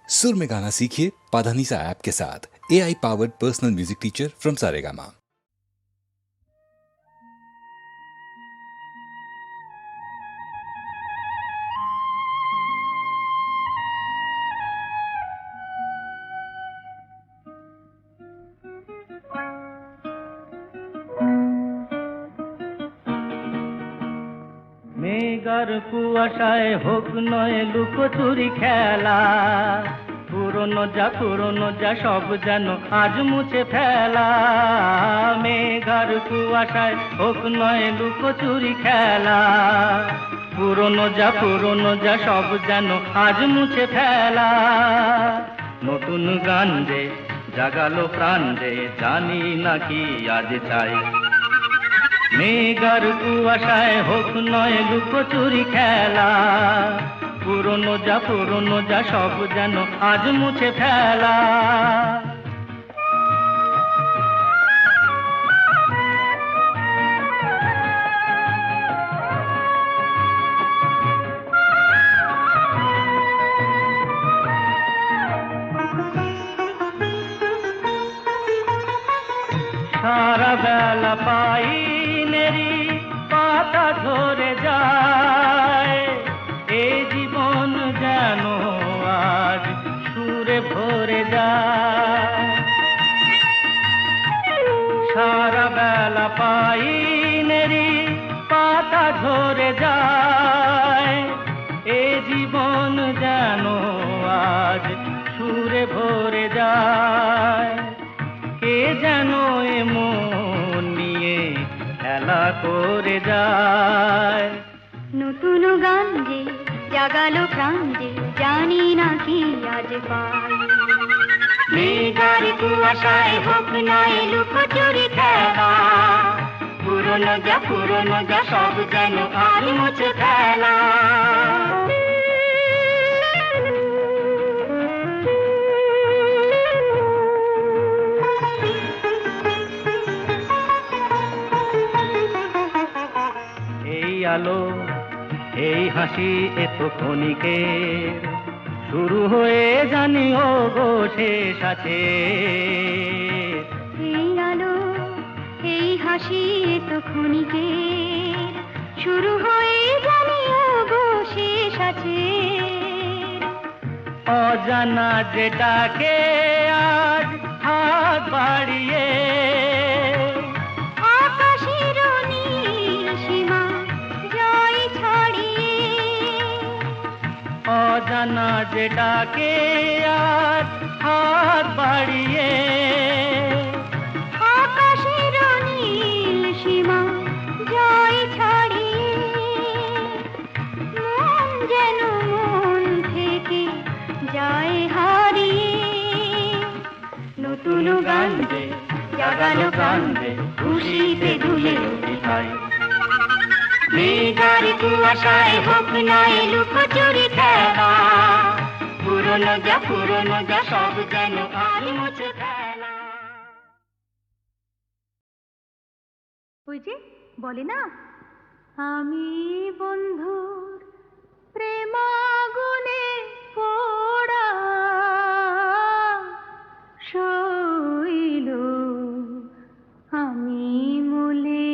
सुर में गाना सीखिए पाधानीसा ऐप के साथ। AI powered personal music teacher from Saregama. মেঘার কুয়াশায় হোক নয় লুকোচুরি খেলা, পুরনো যা সব যেন আজ মুছে ফেলা। মেঘার কুয়াশায় হোক নয় লুকোচুরি খেলা, পুরনো যা সব যেন আজ মুছে ফেলা। নতুন গান যে জাগালো প্রাণ যে জানি নাকি আজ চাই। মেঘার কুয়াশায় হোক নয় লুকোচুরি খেলা, পুরনো যা সব যেন আজ মুছে ফেলা। সারা বেলা পাইনেরি পাতা ঝরে যায়, এই জীবন যেন আজ সুরে ভরে যায়। সারা বেলা পাইনেরি পাতা ঝরে যায়, এই জীবন যেন আজ সুরে ভরে যায়। কে যেন এমন নিয়ে খেলা করে যায়। নতুন গান যে জাগালো প্রাণ যে জানি না কি আজ পাই। মেঘার কুয়াশায় হোক নয় লুকোচুরি খেলা, পুরনো যা সব যেন আজ মুছে ফেলা। আলো এই হাসি এত ক্ষণিকের, শুরু হয়ে জানি ও গো শেষ আছে। এই আলো এই হাসি এত ক্ষণিকের, শুরু হয়ে জানি ও গো শেষ আছে। অজানা যেটাকে আজ হাত বাড়িয়ে, অজানা যেটাকে আজ হাত বাড়িয়ে, আকাশের নীল সীমা জয় ছাড়িয়ে, মন যেন মন থেকে যায় হারিয়ে। নতুন গান যে জাগালো প্রাণ যে খুশিতে দুলে উঠিতাই। মেঘার কুয়াশায় হোক নয় লুকোচুরি খেলা, পুরনো যা সব যেন আজ মুছে ফেলা। ওই যে বলে না, আমি বন্ধুর প্রেমাগুনে পোড়া শৈল, আমি মলে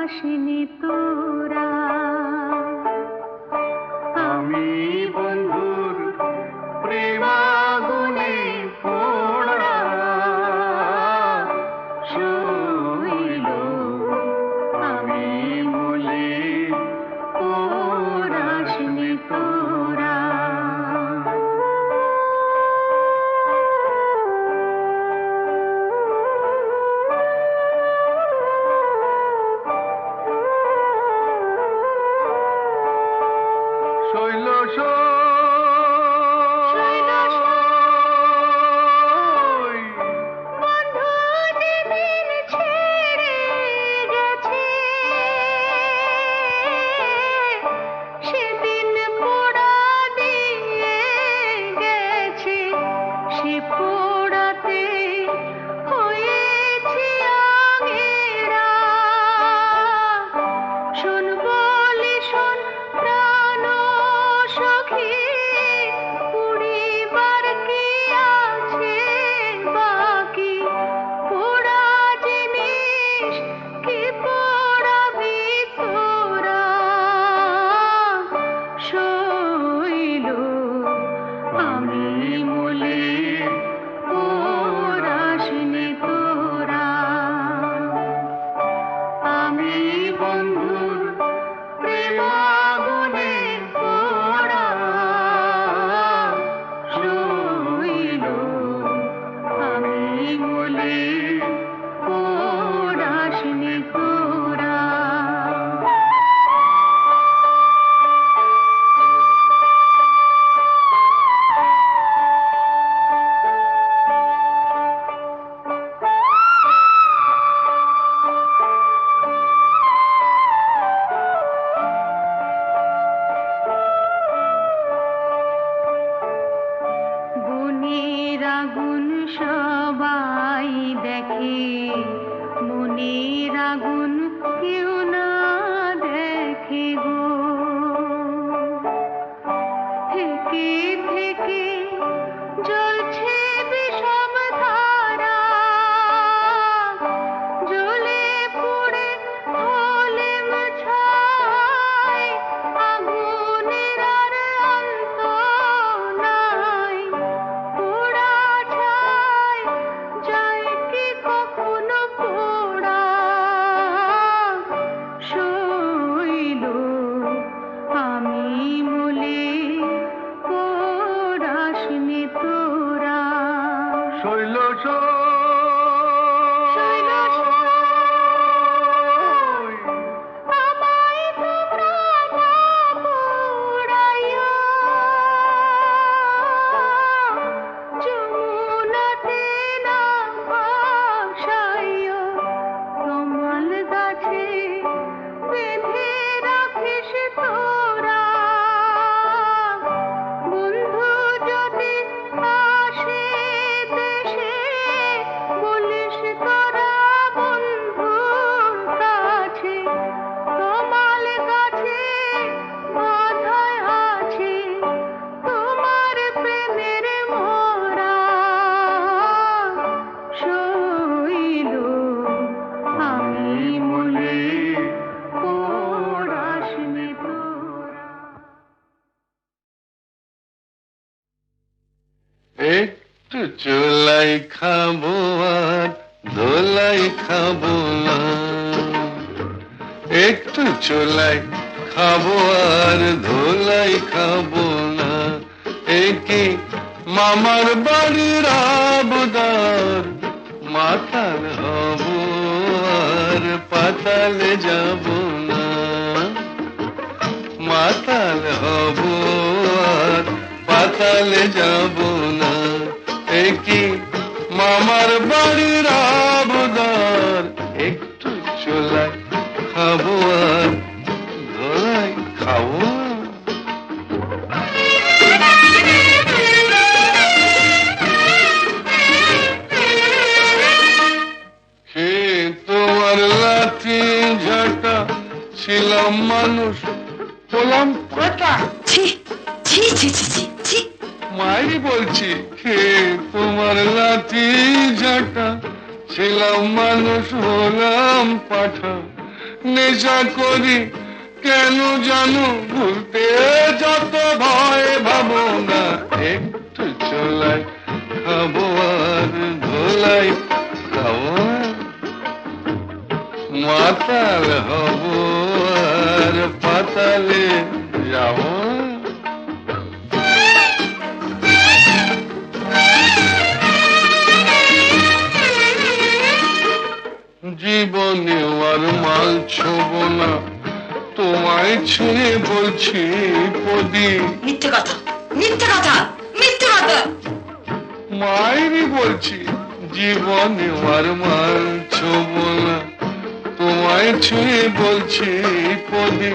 আসিনি তোরা। আমি বন্ধুর প্রেমাগুনে পোড়া শৈল, আমি মলে পোড়া সবাই দেখে মনের আগুন কেউ না দেখে গো থেকে থেকে জ্বলছে বিষম ধারা জ্বলে পুড়ে হলে ছাই আগুনের আর অন্ত নাই পোড়া ছাই যায় কি কখনো পোড়া শৈল আমি বলে পোড়াসনি তোরা শৈল শৈল আমায় তোমরা না পোড়াইও যমুনাতে না ভাসাইও কমল গাছে বেঁধে রাখিস তোরা বন্ধু যদি আসে দেশে বলিস তোরা বন্ধুর কাছে কমল গাছে বাঁধায় আছে তোমার প্রেমের মোরা শৈল আমি মনে পোড়াসনি তোরা একটু চোলাই খাবো আর ধোলাই খাবো না একটু চোলাই খাবো আর ধোলাই খাবো না একে মামার বাড়ির আবদার মাতাল হব আর পাতালে যাব না মাতাল হব আর পাতালে যাব না একই মামার বাড়ির আবদার একটু চোলাই খাবো আর ধোলাই খাবো সে তোমার লাঠি ঝাঁটা ছিলাম মানুষ হলাম কটা ছি ছি ছি ছি ছি ছি মাই বলছি হে তোমার লাঠি ঝাঁটা ছিলাম মানুষ হলাম পাঠা নেশা করি কেন জানো ভুলতে যত ভয় ভাবো না একটু চোলাই খাবো আর ধোলাই খাবো মাতাল হব আর পাতালে যাব জীবনে আর মাল ছোব না তোমায় ছুঁয়ে বলছি পদি মিথ্যে কথা মিথ্যে কথা মিথ্যে কথা মায়েরই বলছি জীবনে আর মাল ছোব না তোমায় ছুঁয়ে বলছি পদি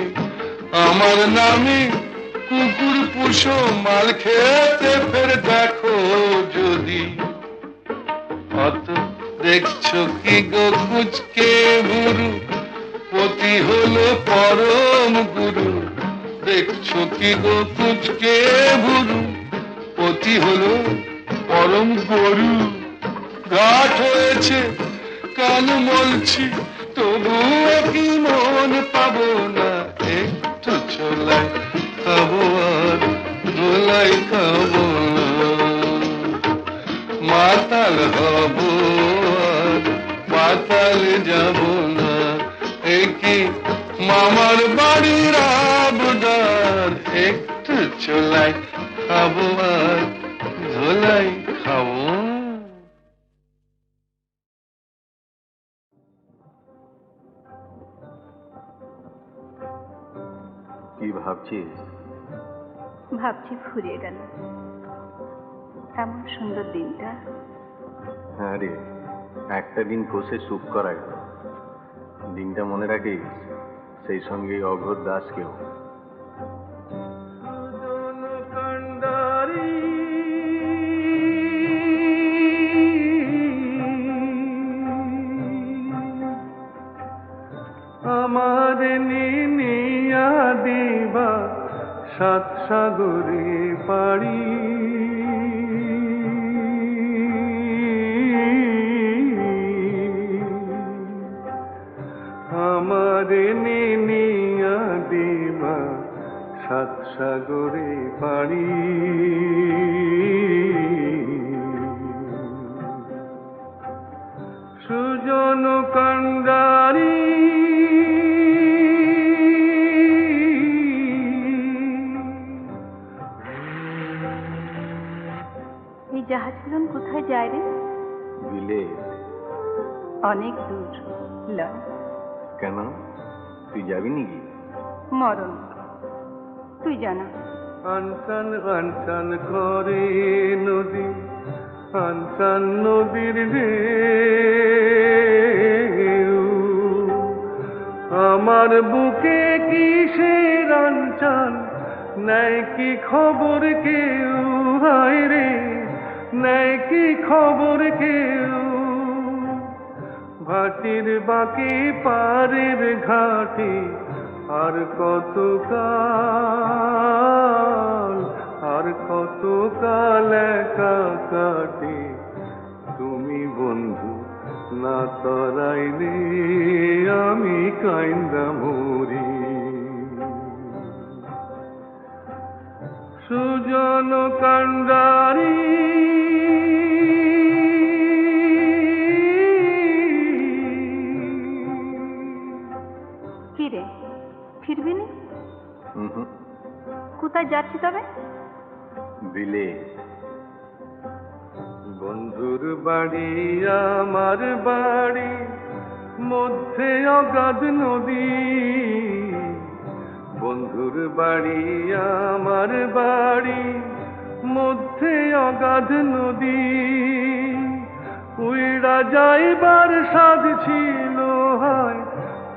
আমার নামে কুকুর পুষো মাল খেতে ফের দেখো যদি অত দেখছো কি গো কুচকে বুড়ু পতি হলো পরম গুরু দেখছো কি গো কুচকে বুড়ু পতি হলো পরম গরু ঘাট হয়েছে কান মলছি তবুও কি মন পাবো না একটু চোলাই খাবো আর ধোলাই খাবো না মাতাল হব আর পাতালে যাব না একই মামার বাড়ির আবদার একটু চোলাই খাবো আর ধোলাই খাবো কি ভাবছিস? ভাবছি ফুরিয়ে গেল এমন সুন্দর দিনটা। হ্যাঁ রে, একটা দিন বসে সুখ করা গেল। দিনটা মনে রাখিস, সেই সঙ্গে অঘোর দাসকেও। পারি আমারে নিয়া দিবা সাত সাগরে পারি সুজন কান্ডারি এই জাহাজ ফেরন কোথায় যায় রে? বিলে। অনেক দূর। লয় কেন, তুই যাবি নাকি? মরণ, তুই জানা। আনসান আনসান করে নদী, আনসান নদীর ঢেউ আমার বুকে কিসের আনচান, নেয় কি খবর কেউ? হায় রে, নেয় কি খবর কেউ? ভাটির বাকি পারের ঘাটে আর কত কাল, আর কত কাল একা কাটে তুমি বন্ধু না তরাইলে আমি কাইন্দা মরি। সুজন কান্ডারি কি রে, ফিরবি না? কোথায় যাচ্ছি তবে? বিলে। বন্ধুর বাড়ি আমার বাড়ি, মধ্যে অগাধ নদী। বন্ধুর বাড়ি আমার বাড়ি, মধ্যে অগাধ নদী। উইড়া যাইবার সাধ ছিল হয়,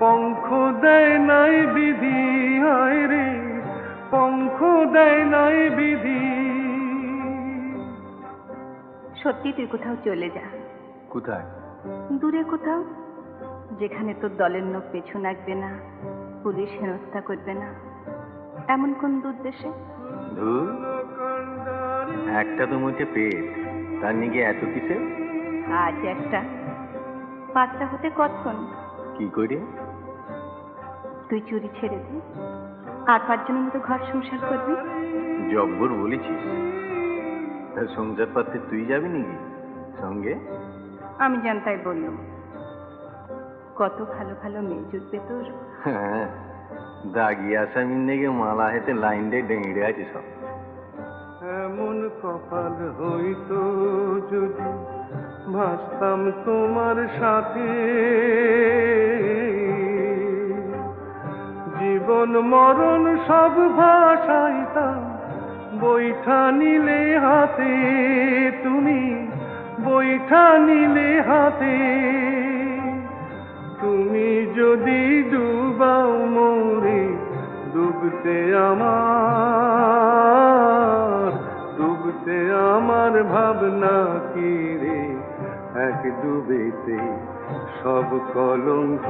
পঙ্খ দেয় নাই বিধি। হায় রে, পঙ্খ দেয় নাই বিধি। সত্যি তুই কোথাও চলে যা। কোথায়? দূরে কোথাও, যেখানে তোর দলের লোক পেছু লাগবে না, পুলিশ হেনস্থা করবে না। এমন কোন দূর দেশে? ধুর, একটা তো মুখে পেট, তার নিয়ে এত কিসে? আজ একটা, 5টা হতে কতক্ষণ? কি করে? তুই চুরি ছেড়ে দে, আর 5 জনের মতো ঘর সংসার করবি। জব্বর বলেছিস। তা সংসার পাতে তুই যাবি নাকি সঙ্গে? আমি জানতাই বললুম, কত ভালো ভালো মেয়ে জুটবে তোর। হ্যাঁ, দাগি আসামির নেগে মালা হেতে লাইন দিয়ে ডেঙে আছে সব। এমন কপাল হইতো যদি ভাসতাম তোমার সাথে, জীবন মরণ সব ভাসাইতাম বৈঠা নিলে হাতে। তুমি বৈঠা নিলে হাতে, তুমি যদি ডুবাও মোরে ডুবতে আমার, ডুবতে আমার ভাবনা কি রে, এক ডুবেতে সব কলঙ্ক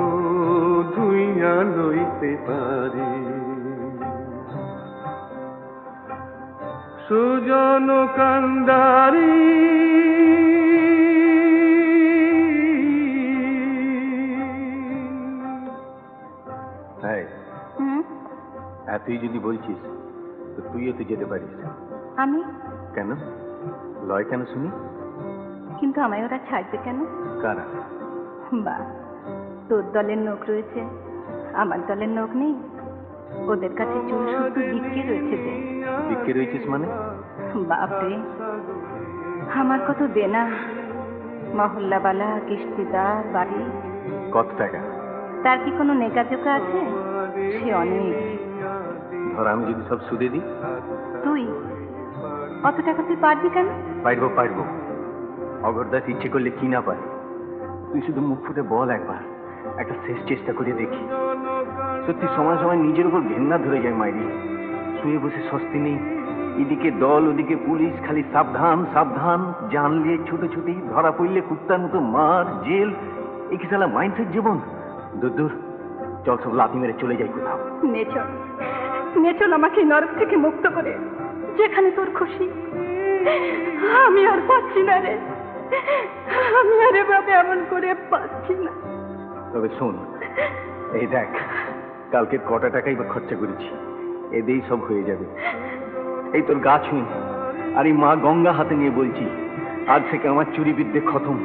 ধুইয়া লইতে পারি। সুজন কান্ডারি তুই যদি বলছিস তো তুইও তো যেতে পারিস। আমি কেন? লয় কেন শুনি? কিন্তু আমায় ওরা ছাড়বে কেন? কারা? বা, তোর দলের লোক রয়েছে, আমার দলের লোক নেই। ওদের কাছে চুল শুধু বিক্রি রয়েছে। যে বিক্রি রয়েছিস মানে? বাপরে, আমার কত দেনা, মহল্লাবালা, কিস্তিদার, বাড়ি। কত টাকা? তার কি কোনো নেকাজোকা আছে? সে অনেক। ধর আমি যদি সব সুদে দিই? তুই অত টাকা তুই পারবি কেন? পারবো পারবো। অগরদাস ইচ্ছে করলে কি না পারে। তুই শুধু মুখ ফুটে বল একবার, একটা শেষ চেষ্টা করে দেখি। সত্যি সময় সময় নিজের উপর ঘেন্না ধরে যায় মাইরি। শুয়ে বসে স্বস্তি নেই, এদিকে দল ওদিকে পুলিশ, খালি সাবধান সাবধান। জানলে ছুটোছুটি, ধরা পড়লে কুত্তার মতো মার, জেল। এই কি সালা মাইন্ডসেট জীবন? দূর দূর, চল সব লাথি মেরে চলে যাই কোথাও। নেচল, নেচল আমাকে নরক থেকে মুক্ত করে। যেখানে তোর খুশি। আমি আর পাচ্ছি না রে, আমি আর এভাবে এমন করে পাচ্ছি না। তবে শোন, এই দেখ, কালকে কটা টাকাই বা খরচা করেছি, এতেই সব হয়ে যাবে। এই তোর গা ছুঁই, আর এই মা গঙ্গা হাতে নিয়ে বলছি, আজ থেকে আমার চুরি বিদ্যে খতম।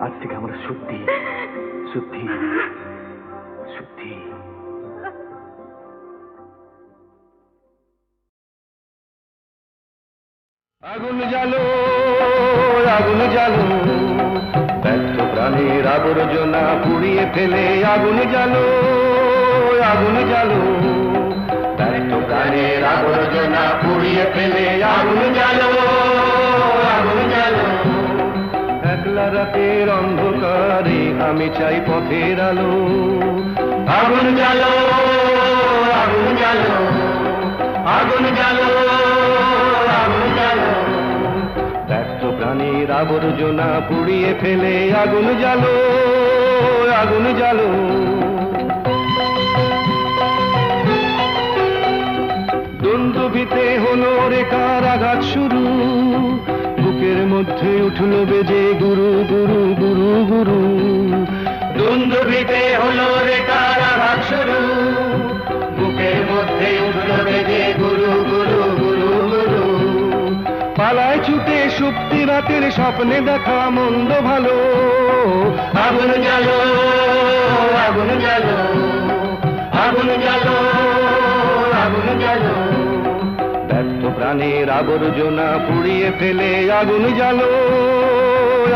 আজ থেকে আমরা সত্যি সত্যি সত্যি। আগুন জ্বালো, আগুন জ্বালো, ব্যর্থ প্রাণের আবর্জনা পুড়িয়ে ফেলে আগুন জ্বালো, আগুন জ্বালো, ব্যর্থ প্রাণের আবর্জনা পুড়িয়ে ফেলে আগুন জ্বালো, আগুন জ্বালো। একলা রাতের অন্ধকারে আমি চাই পথের আলো, আগুন জ্বালো, আগুন জ্বালো, আগুন জ্বালো, আগুন জ্বালো, ব্যর্থ প্রাণীর আবর্জনা পুড়িয়ে ফেলে আগুন জ্বালো, আগুন জ্বালো। দুন্দুভিতে হলো রে কারাঘাত শুরু, বুকের মধ্যে উঠল বেজে গুরু গুরু গুরু গুরু। দুন্দুভিতে হলো রে কারাঘাত শুরু, বুকের মধ্যে উঠল বেজে গুরু গুরু গুরু গুরু। পালায় ছুটে সুপ্তি রাতের স্বপ্নে দেখা মন্দ ভালো, আগুন জ্বালো, আগুন জ্বালো, আগুন জ্বালো, আগুন জ্বালো, ব্যর্থ প্রাণের আবর্জনা পুড়িয়ে ফেলে আগুন জ্বালো,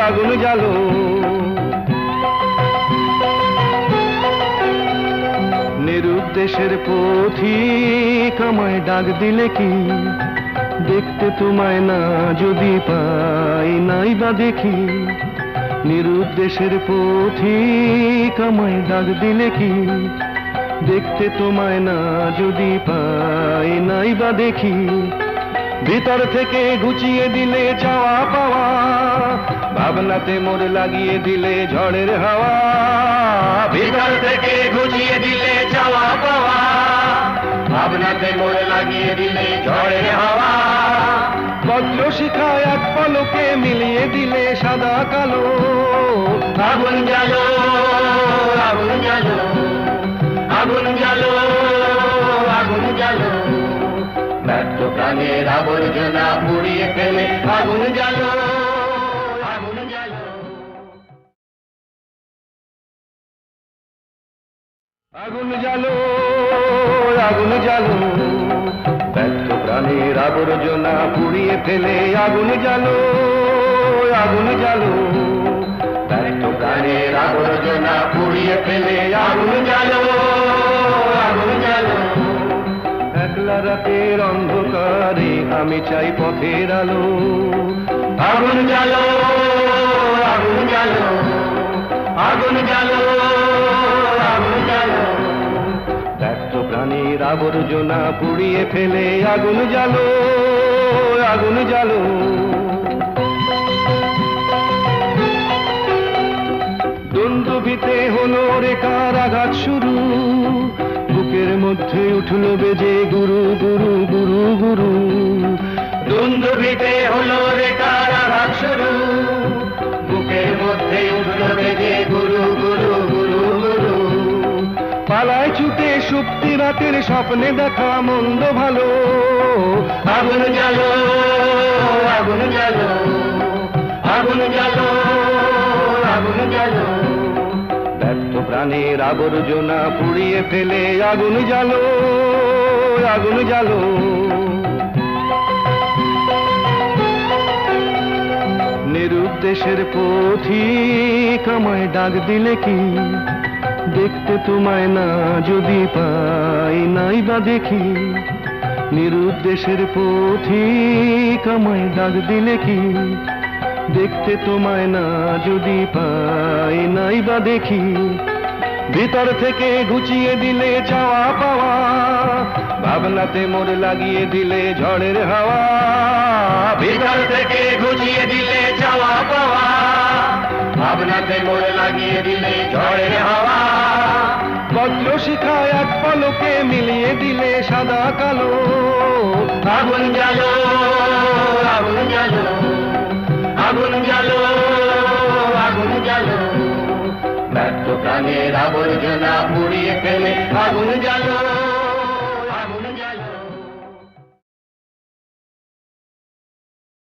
আগুন জ্বালো। নিরুদ্দেশের পথিক আমায় ডাক দিলে কি, দেখতে তোমায় না যদি পাই নাই বা দেখি। নিরুদ্দেশের পথিক আমায় ডাক দিলে কি, দেখতে তোমায় না যদি পাই নাই বা দেখি। ভিতর থেকে ঘুচিয়ে দিলে চাওয়া পাওয়া, ভাবনাতে মোর লাগিয়ে দিলে ঝড়ের হাওয়া। ভিতর থেকে ঘুচিয়ে দিলে চাওয়া পাওয়া, ভাবনাতে মোর লাগিয়ে দিলে ঝড়ের হাওয়া। বজ্র শিখায় এক পলকে মিলিয়ে দিলে সাদা কালো, আগুন জ্বালো, আগুন জ্বালো, আগুন জ্বালো, আগুন জ্বালো, ব্যর্থ প্রাণের আবর্জনা পুড়িয়ে ফেলে আগুন জ্বালো, আগুন জ্বালো। আগুন জ্বালো, আগুন জ্বালো, ব্যর্থ প্রাণের আবর্জনা পুড়িয়ে ফেলে আগুন জ্বালো, আগুন জ্বালো, ব্যর্থ প্রাণের আবর্জনা পুড়িয়ে ফেলে আগুন জ্বালো, আগুন জ্বালো। একলা রাতের অন্ধকারে আমি চাই পথের আলো, আগুন জ্বালো, আগুন জ্বালো, আগুন জ্বালো, আগুন জ্বালো, ব্যর্থ প্রাণীর আবর্জনা পুড়িয়ে ফেলে আগুন জ্বালো, আগুন জ্বালো। দুন্দুভিতে হলো রে কারাঘাত শুরু, বুকের মধ্যে উঠল বেজে গুরু গুরু গুরু গুরু। দুন্দুভিতে হলো রে কারাঘাত শুরু, বুকের মধ্যে উঠল বেজে গুরু গুরু গুরু গুরু। পালায় ছুটে সুপ্তি রাতের স্বপ্নে দেখা মন্দ ভালো, আগুন জ্বালো, আগুন জ্বালো, আগুন জ্বালো, আগুন জ্বালো, ব্যর্থ প্রাণের আবর্জনা পুড়িয়ে ফেলে আগুন জ্বালো, আগুন জ্বালো। নিরুদ্দেশের পথিক আমায় ডাক দিলে কি, দেখতে তোমায় না যদি পাই নাই বা দেখি। নিরুদ্দেশের পথিক আমায় ডাক দিলে কি, দেখতে তোমায় না যদি পাই নাই বা দেখি। ভিতর থেকে ঘুচিয়ে দিলে চাওয়া পাওয়া, ভাবনাতে মোর লাগিয়ে দিলে ঝড়ের হাওয়া। ভিতর থেকে ঘুচিয়ে দিলে চাওয়া পাওয়া, ভাবনাতে মোর লাগিয়ে দিলে ঝড়ের হাওয়া। পত্র শিখা এক পলকে মিলিয়ে দিলে সাদা কালো। আগুন জ্বালো, আগুন জ্বালো, আগুন জ্বালো, আগুন জ্বালো, ব্যর্থ প্রাণের আবর্জনা পুড়িয়ে ফেলে আগুন জ্বালো।